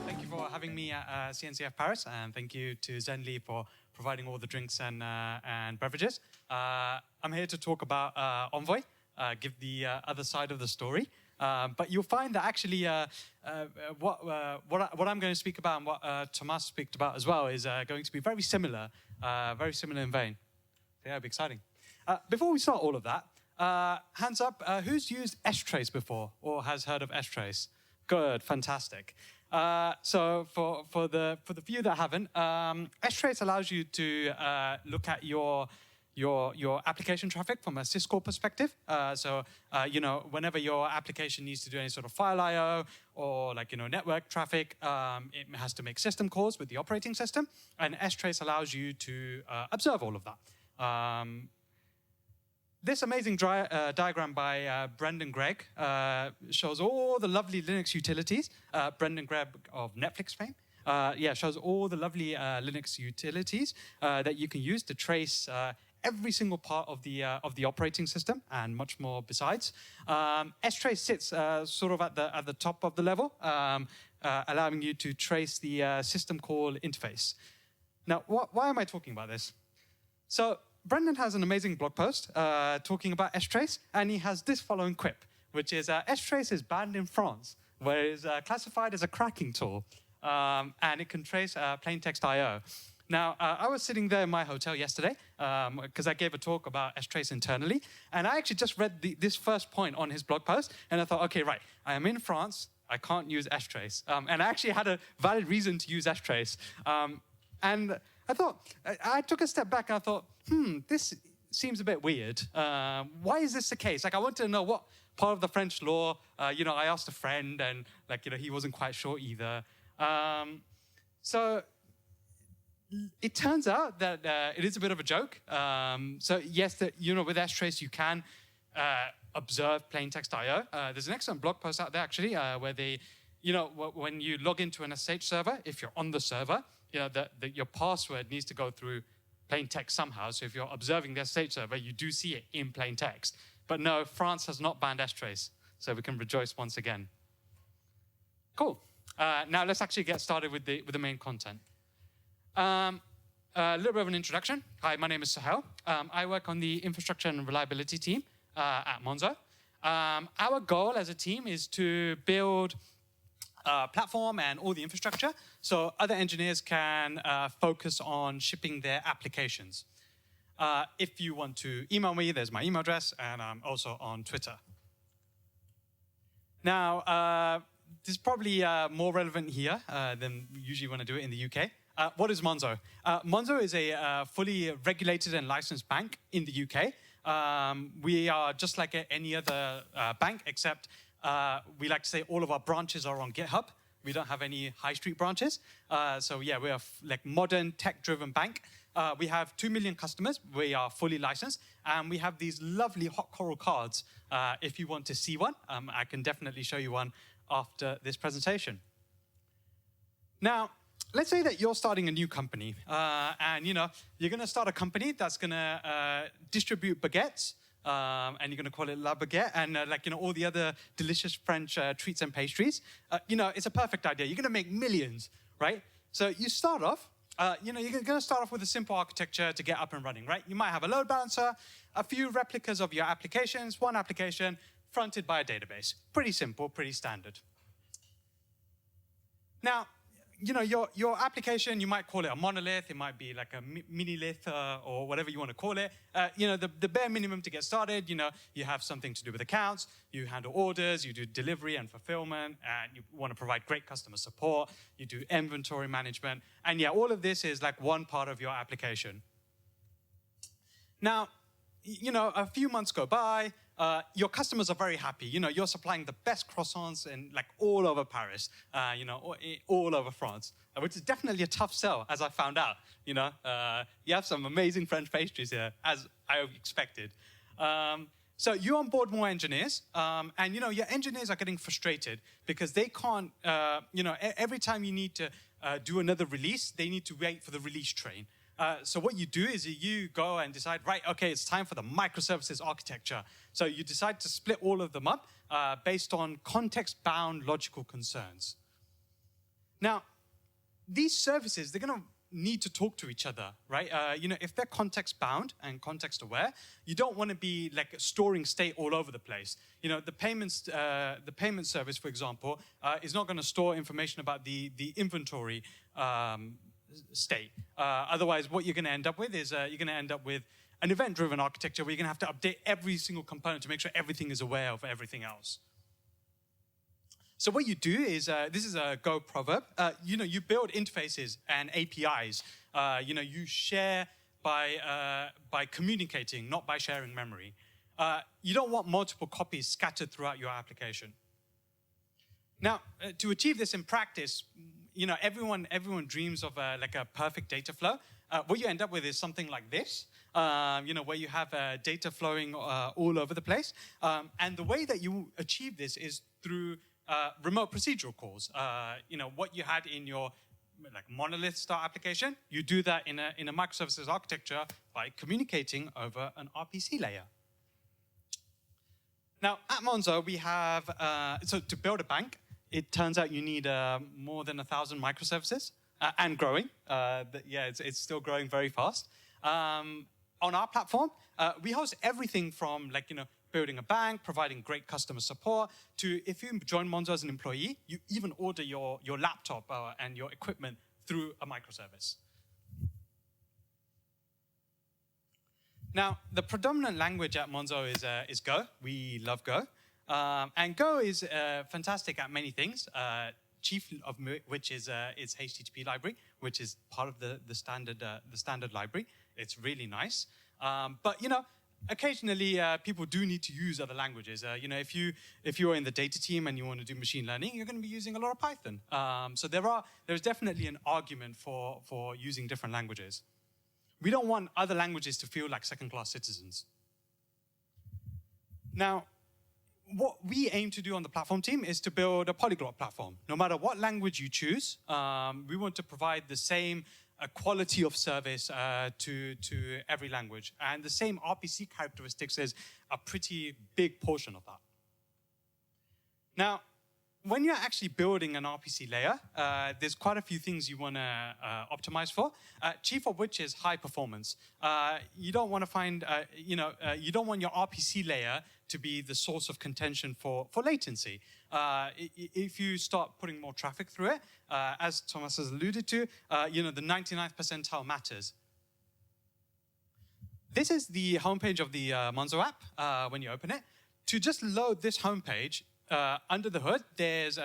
Thank you for having me at CNCF Paris, and thank you to Zenly for providing all the drinks and beverages. I'm here to talk about Envoy, give the other side of the story. But you'll find that actually what I'm going to speak about and what Thomas speaks about as well is going to be very similar in vein. So yeah, it'll be exciting. Before we start all of that, hands up, who's used strace before or has heard of strace? Good, fantastic. So for the few that haven't, strace allows you to look at your application traffic from a syscore perspective. You know, whenever your application needs to do any sort of file I/O or network traffic, it has to make system calls with the operating system, and strace allows you to observe all of that. This amazing diagram by Brendan Gregg shows all the lovely Linux utilities. Brendan Gregg of Netflix fame. Shows all the lovely Linux utilities that you can use to trace every single part of the operating system and much more besides. strace sits sort of at the top of the level, allowing you to trace the system call interface. Now, why am I talking about this? So Brendan has an amazing blog post talking about strace, and he has this following quip, which is strace is banned in France, where it is classified as a cracking tool, and it can trace plain text I/O. Now, I was sitting there in my hotel yesterday because I gave a talk about strace internally, and I actually just read this first point on his blog post, and I thought, okay, right, I am in France, I can't use strace, and I actually had a valid reason to use strace, and I thought, I took a step back and I thought, this seems a bit weird. Why is this the case? I wanted to know what part of the French law, I asked a friend and he wasn't quite sure either. So it turns out that it is a bit of a joke. So yes, with strace you can observe plain text I/O. There's an excellent blog post out there actually where they, when you log into an SSH server, if you're on the server, your password needs to go through plain text somehow. So if you're observing the SSH server, you do see it in plain text. But no, France has not banned strace, so we can rejoice once again. Cool. Now let's actually get started with the main content. A little bit of an introduction. Hi, my name is Sahel. I work on the infrastructure and reliability team at Monzo. Our goal as a team is to build platform and all the infrastructure so other engineers can focus on shipping their applications. If you want to email me, there's my email address, and I'm also on Twitter. Now, this is probably more relevant here than we usually want to do it in the UK. What is Monzo? Monzo is a fully regulated and licensed bank in the UK. We are just like any other bank, except we like to say all of our branches are on GitHub. We don't have any high street branches. So yeah, we are modern tech-driven bank. We have 2 million customers. We are fully licensed. And we have these lovely hot coral cards. If you want to see one, I can definitely show you one after this presentation. Now, let's say that you're starting a new company. And you're going to start a company that's going to distribute baguettes. And you're going to call it La Baguette, and all the other delicious French treats and pastries. It's a perfect idea. You're going to make millions, right? So you start off, you're going to start off with a simple architecture to get up and running, right? You might have a load balancer, a few replicas of your applications, one application fronted by a database. Pretty simple, pretty standard. Now, your application, you might call it a monolith, it might be like a mini-lith or whatever you want to call it. The bare minimum to get started, you have something to do with accounts, you handle orders, you do delivery and fulfillment, and you want to provide great customer support, you do inventory management, and yeah, all of this is like one part of your application. Now, a few months go by, your customers are very happy. You're supplying the best croissants in all over Paris, all over France, which is definitely a tough sell, as I found out. You have some amazing French pastries here, as I expected. So you onboard more engineers, and your engineers are getting frustrated because they can't. Every time you need to do another release, they need to wait for the release train. So what you do is you go and decide, right, okay, it's time for the microservices architecture. So you decide to split all of them up based on context-bound logical concerns. Now, these services, they're going to need to talk to each other, right? If they're context-bound and context-aware, you don't want to be like storing state all over the place. The payment service, for example, is not going to store information about the inventory state. Otherwise, what you're going to end up with is you're going to end up with an event-driven architecture where you're going to have to update every single component to make sure everything is aware of everything else. So what you do is, this is a Go proverb, you build interfaces and APIs. You share by communicating, not by sharing memory. You don't want multiple copies scattered throughout your application. Now, to achieve this in practice, everyone dreams of like a perfect data flow. What you end up with is something like this, where you have data flowing all over the place. And the way that you achieve this is through remote procedural calls. What you had in your monolith style application, you do that in a microservices architecture by communicating over an RPC layer. Now, at Monzo, we have, so to build a bank, it turns out you need more than 1,000 microservices and growing. It's still growing very fast. On our platform, we host everything from building a bank, providing great customer support, to if you join Monzo as an employee, you even order your laptop and your equipment through a microservice. Now, the predominant language at Monzo is Go. We love Go. And Go is fantastic at many things, chief of which is its HTTP library, which is part of the standard library. It's really nice. But occasionally people do need to use other languages. If you are in the data team and you want to do machine learning, you're going to be using a lot of Python. So there's definitely an argument for using different languages. We don't want other languages to feel like second-class citizens. Now, what we aim to do on the platform team is to build a polyglot platform. No matter what language you choose, we want to provide the same quality of service to every language. And the same RPC characteristics is a pretty big portion of that. Now, when you're actually building an RPC layer, there's quite a few things you want to optimize for, chief of which is high performance. You don't want to find, you don't want your RPC layer to be the source of contention for latency. If you start putting more traffic through it, as Thomas has alluded to, the 99th percentile matters. This is the homepage of the Monzo app when you open it. To just load this homepage, under the hood, there's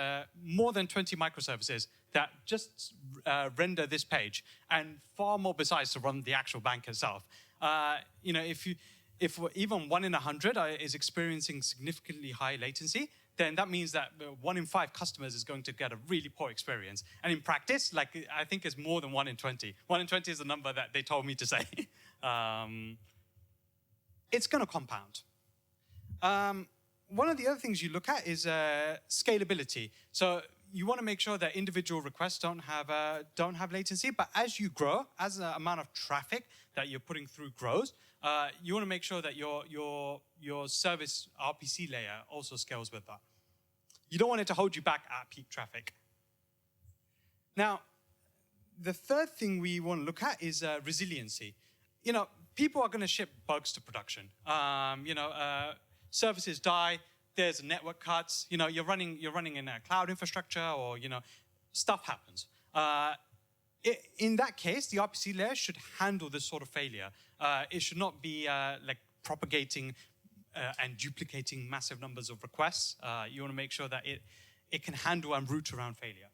more than 20 microservices that just render this page, and far more besides to run the actual bank itself. If even 1 in 100 is experiencing significantly high latency, then that means that 1 in 5 customers is going to get a really poor experience. And in practice, I think it's more than 1 in 20. 1 in 20 is the number that they told me to say. It's going to compound. One of the other things you look at is scalability. So you want to make sure that individual requests don't have latency, but as you grow, as the amount of traffic that you're putting through grows, you want to make sure that your service RPC layer also scales with that. You don't want it to hold you back at peak traffic. Now, the third thing we want to look at is resiliency. People are going to ship bugs to production. Services die, there's network cuts, you're running in a cloud infrastructure, or stuff happens. In that case, the RPC layer should handle this sort of failure. It should not be propagating and duplicating massive numbers of requests. You want to make sure that it can handle and route around failure.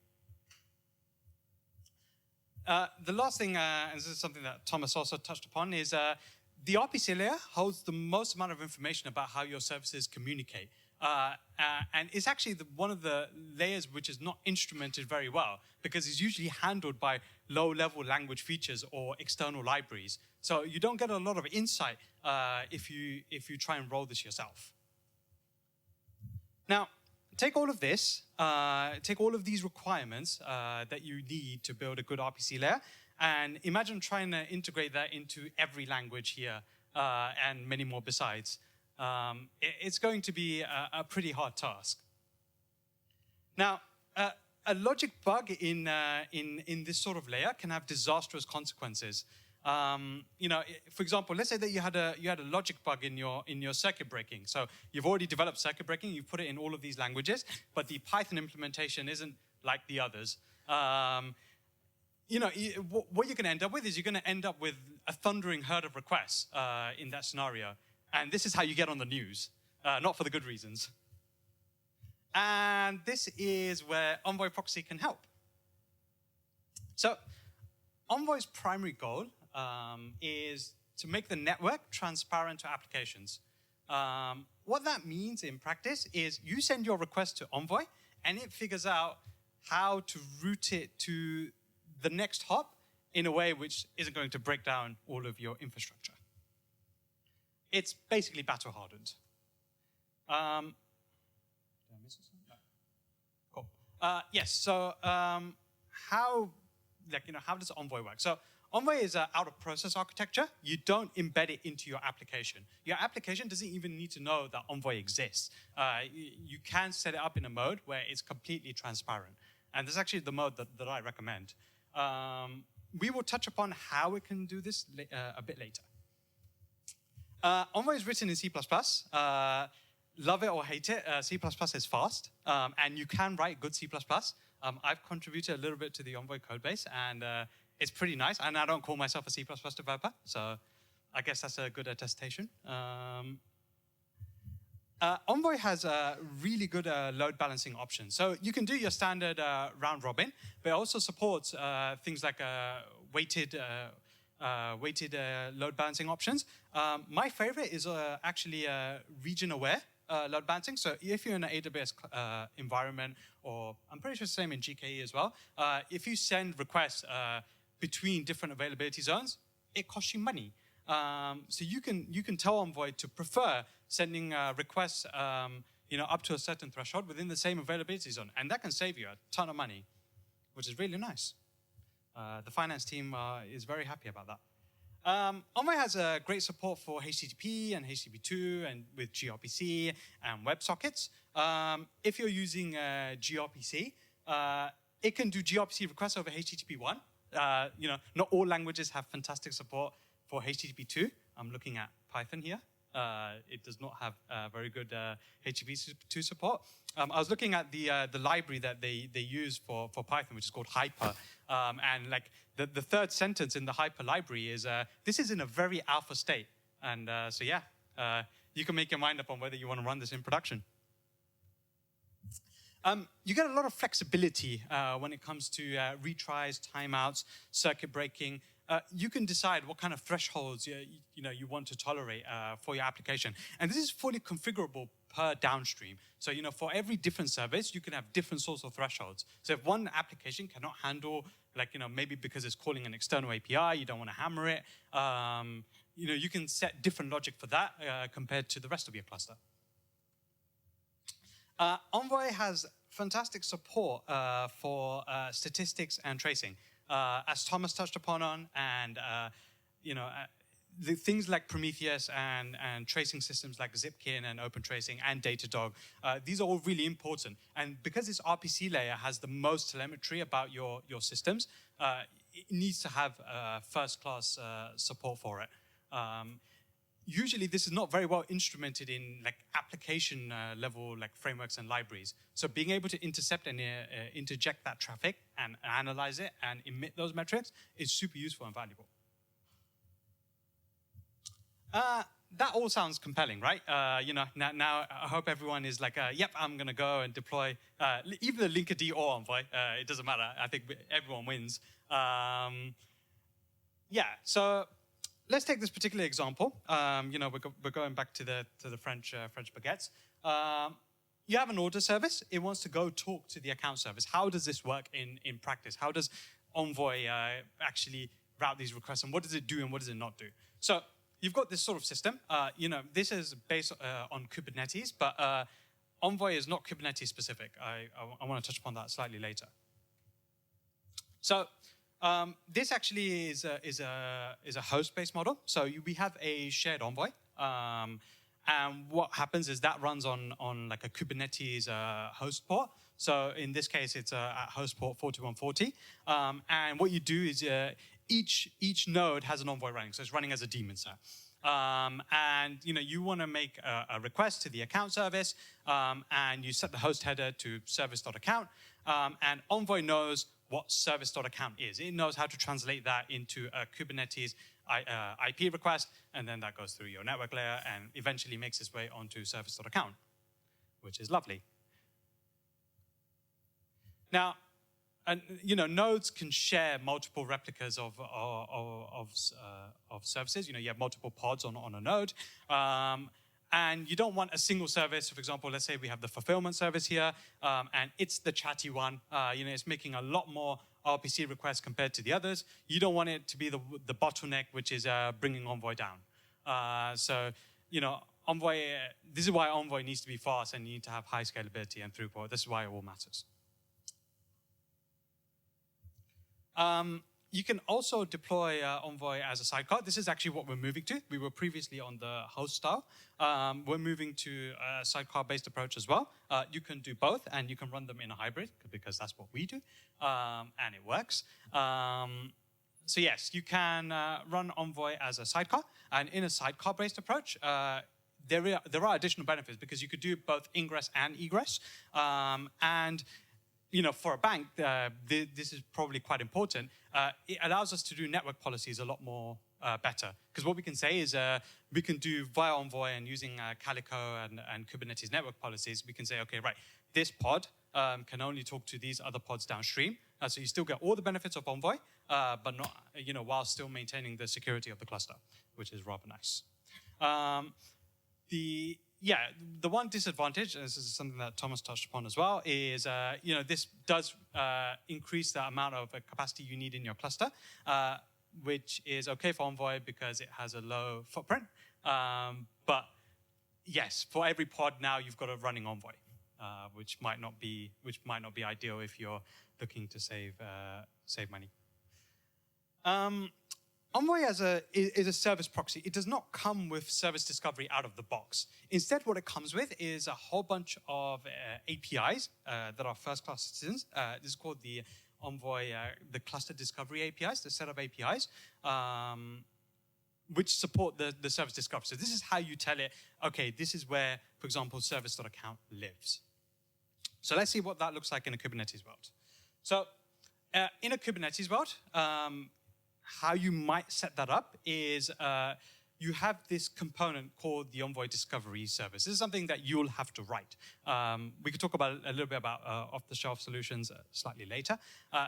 The last thing, and this is something that Thomas also touched upon, is the RPC layer holds the most amount of information about how your services communicate. And it's actually one of the layers which is not instrumented very well, because it's usually handled by low-level language features or external libraries. So you don't get a lot of insight if you try and roll this yourself. Now, take all of this, take all of these requirements that you need to build a good RPC layer, And imagine trying to integrate that into every language here and many more besides. It's going to be a pretty hard task. Now, a logic bug in this sort of layer can have disastrous consequences. For example, let's say that you had a logic bug in your circuit breaking. So you've already developed circuit breaking, you've put it in all of these languages, but the Python implementation isn't like the others. What you're going to end up with is you're going to end up with a thundering herd of requests in that scenario. And this is how you get on the news, not for the good reasons. And this is where Envoy Proxy can help. So Envoy's primary goal is to make the network transparent to applications. What that means in practice is you send your request to Envoy, and it figures out how to route it to the next hop in a way which isn't going to break down all of your infrastructure. It's basically battle hardened. Did I miss something? No. Cool. Yes. So how does Envoy work? So Envoy is an out-of-process architecture. You don't embed it into your application. Your application doesn't even need to know that Envoy exists. You can set it up in a mode where it's completely transparent. And this is actually the mode that I recommend. We will touch upon how it can do this a bit later. Envoy is written in C++. Love it or hate it, C++ is fast, and you can write good C++. I've contributed a little bit to the Envoy codebase, and it's pretty nice. And I don't call myself a C++ developer, so I guess that's a good attestation. Envoy has a really good load balancing option. So you can do your standard round robin, but it also supports things like weighted load balancing options. My favorite is actually region aware load balancing. So if you're in an AWS environment, or I'm pretty sure the same in GKE as well, if you send requests between different availability zones, it costs you money. So you can tell Envoy to prefer sending requests up to a certain threshold within the same availability zone, and that can save you a ton of money, which is really nice. The finance team is very happy about that. Envoy has great support for HTTP and HTTP2 and with gRPC and WebSockets. If you're using gRPC, it can do gRPC requests over HTTP1. Not all languages have fantastic support for HTTP2. I'm looking at Python here. It does not have very good HTTP2 support. I was looking at the library that they use for Python, which is called Hyper. And like the third sentence in the Hyper library is, this is in a very alpha state. And you can make your mind up on whether you want to run this in production. You get a lot of flexibility when it comes to retries, timeouts, circuit breaking. You can decide what kind of thresholds you want to tolerate for your application. And this is fully configurable per downstream. So for every different service, you can have different sorts of thresholds. So if one application cannot handle, maybe because it's calling an external API, you don't want to hammer it, you can set different logic for that compared to the rest of your cluster. Envoy has fantastic support for statistics and tracing. As Thomas touched upon the things like Prometheus and tracing systems like Zipkin and OpenTracing and Datadog, these are all really important. And because this RPC layer has the most telemetry about your systems, it needs to have first-class support for it. Usually, this is not very well instrumented in application level frameworks and libraries. So being able to intercept and interject that traffic and analyze it and emit those metrics is super useful and valuable. That all sounds compelling, right? Now I hope everyone is yep, I'm going to go and deploy either Linkerd or Envoy. It doesn't matter. I think everyone wins. So let's take this particular example. We're going back to the French baguettes. You have an order service. It wants to go talk to the account service. How does this work in practice? How does Envoy actually route these requests, and what does it do and what does it not do? So you've got this sort of system. This is based on Kubernetes, but Envoy is not Kubernetes specific. I want to touch upon that slightly later. So This actually is a host-based model. So we have a shared Envoy. And what happens is that runs on like a Kubernetes host port. So in this case, it's at host port 42140. And what you do is each node has an Envoy running. So it's running as a daemon set. And you want to make a request to the account service, and you set the host header to service.account. And Envoy knows what service.account is. It knows how to translate that into a Kubernetes IP request, and then that goes through your network layer and eventually makes its way onto service.account, which is lovely. Now, nodes can share multiple replicas of services. You have multiple pods on a node. And you don't want a single service. For example, let's say we have the fulfillment service here, and it's the chatty one. It's making a lot more RPC requests compared to the others. You don't want it to be the bottleneck, which is bringing Envoy down. Envoy. This is why Envoy needs to be fast, and you need to have high scalability and throughput. This is why it all matters. You can also deploy Envoy as a sidecar. This is actually what we're moving to. We were previously on the host style. We're moving to a sidecar-based approach as well. You can do both, and you can run them in a hybrid, because that's what we do, and it works. So yes, you can run Envoy as a sidecar, and in a sidecar-based approach, there are additional benefits, because you could do both ingress and egress, and for a bank, this is probably quite important. It allows us to do network policies a lot more better. Because what we can say is we can do via Envoy and using Calico and Kubernetes network policies, we can say, okay, right, this pod can only talk to these other pods downstream. So you still get all the benefits of Envoy, but not, while still maintaining the security of the cluster, which is rather nice. The one disadvantage, and this is something that Thomas touched upon as well, is this does increase the amount of capacity you need in your cluster, which is okay for Envoy because it has a low footprint. But yes, for every pod now you've got a running Envoy, which might not be ideal if you're looking to save money. Envoy is a service proxy. It does not come with service discovery out of the box. Instead, what it comes with is a whole bunch of APIs that are first-class citizens. This is called the Envoy, the cluster discovery APIs, the setup APIs, which support the service discovery. So this is how you tell it, okay, this is where, for example, service.account lives. So let's see what that looks like in a Kubernetes world. So in a Kubernetes world, how you might set that up is you have this component called the Envoy Discovery Service. This is something that you'll have to write. We could talk about a little bit about off-the-shelf solutions slightly later.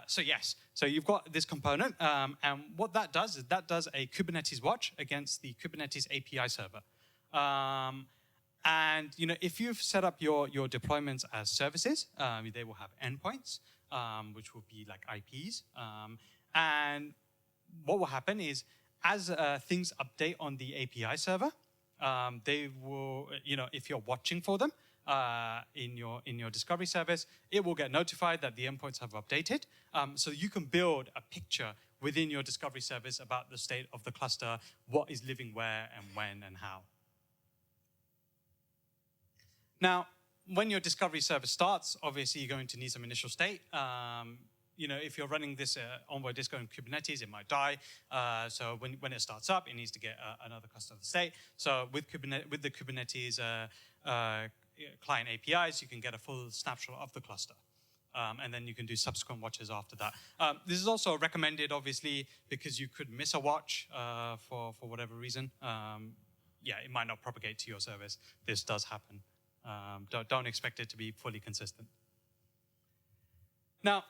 So you've got this component, and what that does is that does a Kubernetes watch against the Kubernetes API server. And if you've set up your deployments as services, they will have endpoints, which will be like IPs, and what will happen is, as things update on the API server, they will, if you're watching for them in your discovery service, it will get notified that the endpoints have updated. So you can build a picture within your discovery service about the state of the cluster, what is living where and when and how. Now, when your discovery service starts, obviously you're going to need some initial state. If you're running this Envoy Disco in Kubernetes, it might die. So when it starts up, it needs to get another custom state. So with the Kubernetes client APIs, you can get a full snapshot of the cluster. And then you can do subsequent watches after that. This is also recommended, obviously, because you could miss a watch for whatever reason. It might not propagate to your service. This does happen. Don't expect it to be fully consistent. Now,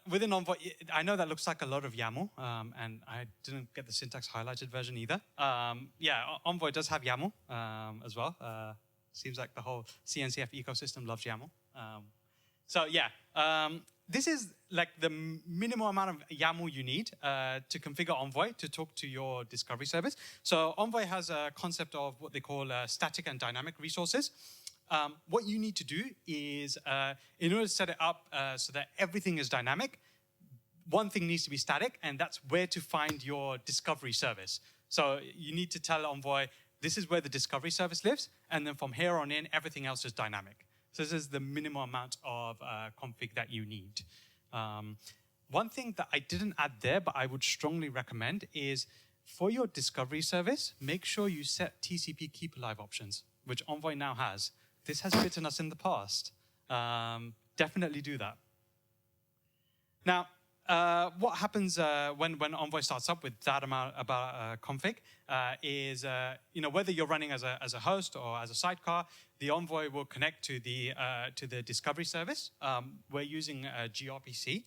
within Envoy, I know that looks like a lot of YAML, and I didn't get the syntax highlighted version either. Envoy does have YAML as well. Seems like the whole CNCF ecosystem loves YAML. This is like the minimal amount of YAML you need to configure Envoy to talk to your discovery service. So Envoy has a concept of what they call static and dynamic resources. What you need to do is, in order to set it up so that everything is dynamic, one thing needs to be static, and that's where to find your discovery service. So you need to tell Envoy, this is where the discovery service lives, and then from here on in, everything else is dynamic. So this is the minimum amount of config that you need. One thing that I didn't add there, but I would strongly recommend is for your discovery service, make sure you set TCP keep alive options, which Envoy now has. This has bitten us in the past. Definitely do that. Now, what happens when Envoy starts up with that amount about config is, whether you're running as a host or as a sidecar, the Envoy will connect to the discovery service. We're using gRPC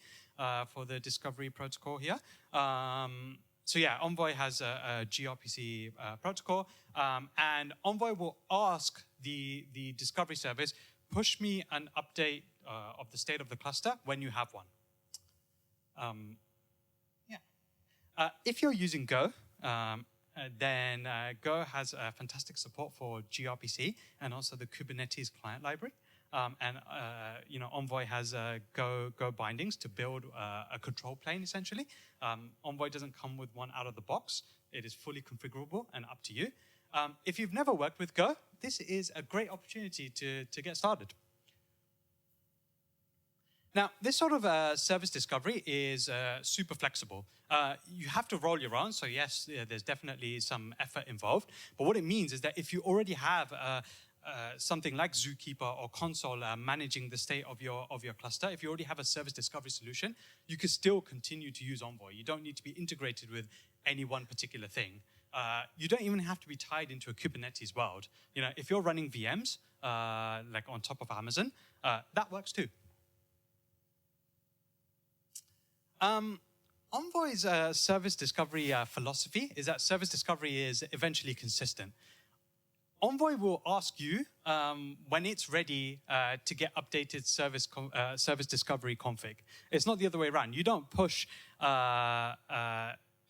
for the discovery protocol here. So yeah, Envoy has a gRPC protocol, and Envoy will ask the discovery service, push me an update of the state of the cluster when you have one. If you're using Go, then Go has fantastic support for gRPC and also the Kubernetes client library. Envoy has Go bindings to build a control plane, essentially. Envoy doesn't come with one out of the box. It is fully configurable and up to you. If you've never worked with Go, this is a great opportunity to get started. Now, this sort of service discovery is super flexible. You have to roll your own, so yes, there's definitely some effort involved. But what it means is that if you already have something like Zookeeper or Console managing the state of your cluster, if you already have a service discovery solution, you can still continue to use Envoy. You don't need to be integrated with any one particular thing. You don't even have to be tied into a Kubernetes world. If you're running VMs, like on top of Amazon, that works too. Envoy's service discovery philosophy is that service discovery is eventually consistent. Envoy will ask you when it's ready to get updated service discovery config. It's not the other way around. You don't push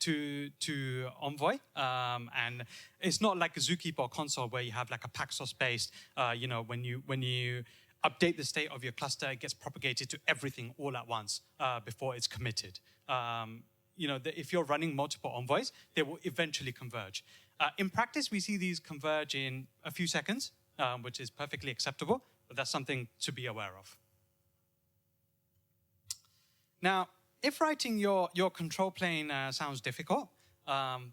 to Envoy, and it's not like a Zookeeper or Console where you have like a Paxos-based, when you update the state of your cluster, it gets propagated to everything all at once before it's committed. If you're running multiple Envoys, they will eventually converge. In practice, we see these converge in a few seconds, which is perfectly acceptable, but that's something to be aware of. Now, if writing your control plane sounds difficult,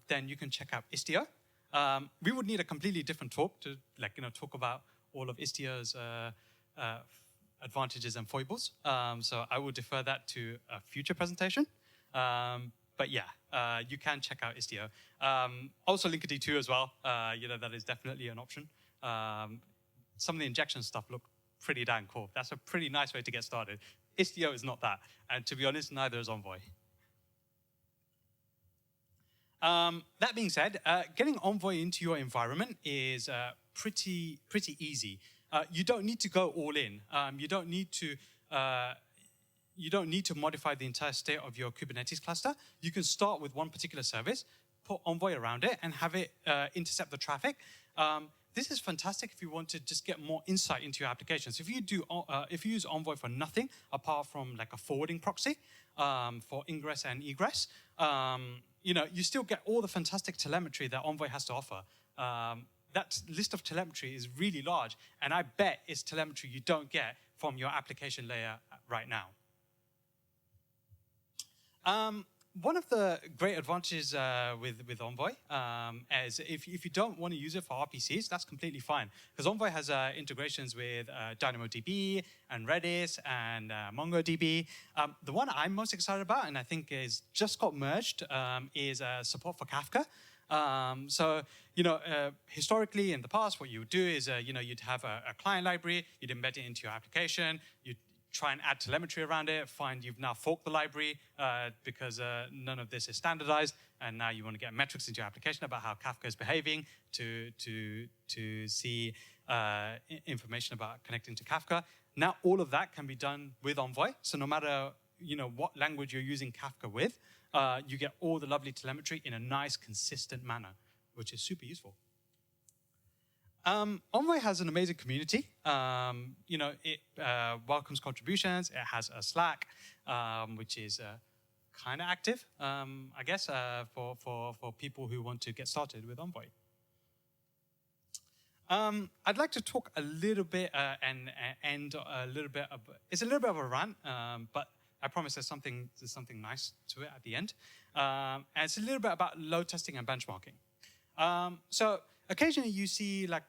then you can check out Istio. We would need a completely different talk to talk about all of Istio's advantages and foibles. So I will defer that to a future presentation. But yeah, you can check out Istio. Also Linkerd 2 as well. That is definitely an option. Some of the injection stuff look pretty damn cool. That's a pretty nice way to get started. Istio is not that. And to be honest, neither is Envoy. That being said, getting Envoy into your environment is pretty easy. You don't need to go all in. You don't need to modify the entire state of your Kubernetes cluster. You can start with one particular service, put Envoy around it, and have it intercept the traffic. This is fantastic if you want to just get more insight into your applications. If you use Envoy for nothing apart from like a forwarding proxy for ingress and egress, you still get all the fantastic telemetry that Envoy has to offer. That list of telemetry is really large, and I bet it's telemetry you don't get from your application layer right now. One of the great advantages with Envoy is if you don't want to use it for RPCs, that's completely fine. Because Envoy has integrations with DynamoDB and Redis and MongoDB. The one I'm most excited about, and I think is just got merged, is support for Kafka. Historically in the past, what you would do is, you'd have a client library, you'd embed it into your application, you'd try and add telemetry around it, find you've now forked the library because none of this is standardized, and now you want to get metrics into your application about how Kafka is behaving to see information about connecting to Kafka. Now all of that can be done with Envoy, so no matter what language you're using Kafka with, you get all the lovely telemetry in a nice, consistent manner, which is super useful. Envoy has an amazing community. It welcomes contributions. It has a Slack, which is kind of active, I guess, for people who want to get started with Envoy. I'd like to talk a little bit and end a little bit. It's a little bit of a rant, but I promise there's something nice to it at the end. And it's a little bit about load testing and benchmarking. So occasionally you see like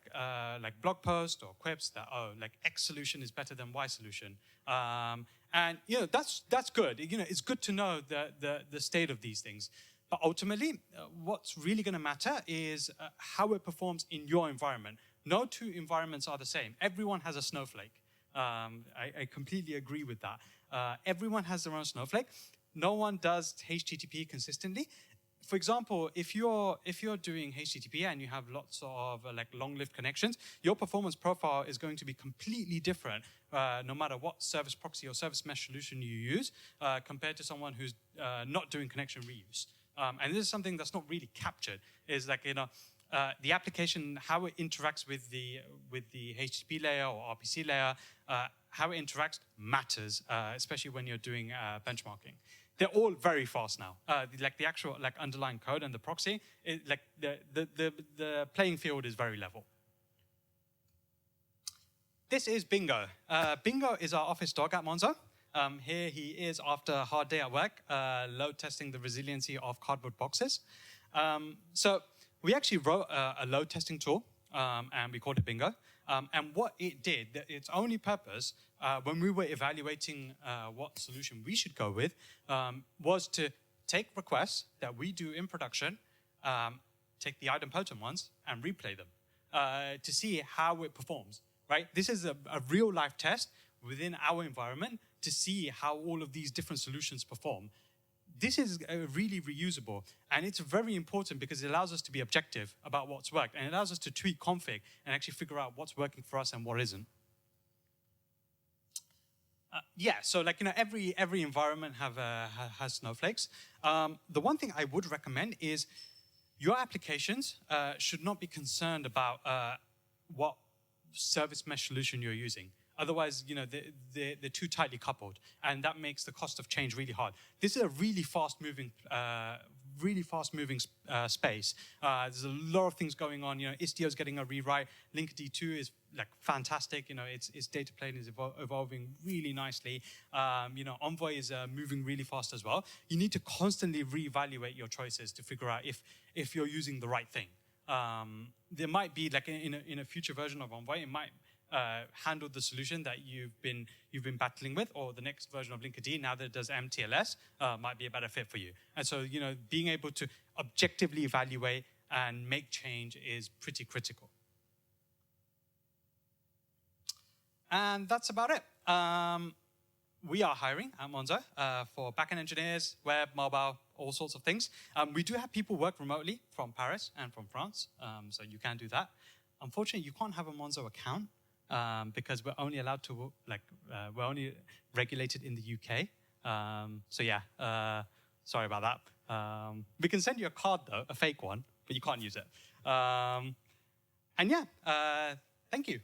blog posts or quips that like X solution is better than Y solution, and that's good. It's good to know the state of these things. But ultimately, what's really going to matter is how it performs in your environment. No two environments are the same. Everyone has a snowflake. I completely agree with that. Everyone has their own snowflake. No one does HTTP consistently. For example, if you're doing HTTP and you have lots of like long-lived connections, your performance profile is going to be completely different no matter what service proxy or service mesh solution you use compared to someone who's not doing connection reuse. And this is something that's not really captured. Is like the application, how it interacts with the HTTP layer or RPC layer, how it interacts matters, especially when you're doing benchmarking. They're all very fast now. Like the actual like underlying code and the proxy, like the playing field is very level. This is Bingo. Bingo is our office dog at Monzo. Here he is after a hard day at work, load testing the resiliency of cardboard boxes. So we actually wrote a load testing tool, and we called it Bingo. And what it did, its only purpose, when we were evaluating what solution we should go with, was to take requests that we do in production, take the idempotent ones, and replay them to see how it performs. Right? This is a real-life test within our environment to see how all of these different solutions perform. This is really reusable, and it's very important because it allows us to be objective about what's worked, and it allows us to tweak config and actually figure out what's working for us and what isn't. So like every environment has snowflakes. The one thing I would recommend is your applications should not be concerned about what service mesh solution you're using. Otherwise, they're too tightly coupled, and that makes the cost of change really hard. This is a really fast-moving space. There's a lot of things going on. Istio is getting a rewrite. Linkerd 2 is like fantastic. Its data plane is evolving really nicely. Envoy is moving really fast as well. You need to constantly reevaluate your choices to figure out if you're using the right thing. There might be like in a future version of Envoy, it might handle the solution that you've been battling with, or the next version of Linkerd, now that it does MTLS, might be a better fit for you. And so, being able to objectively evaluate and make change is pretty critical. And that's about it. We are hiring at Monzo for backend engineers, web, mobile, all sorts of things. We do have people work remotely from Paris and from France, so you can do that. Unfortunately, you can't have a Monzo account because we're only allowed to, we're only regulated in the UK. So yeah, sorry about that. We can send you a card though, a fake one, but you can't use it. And yeah, thank you.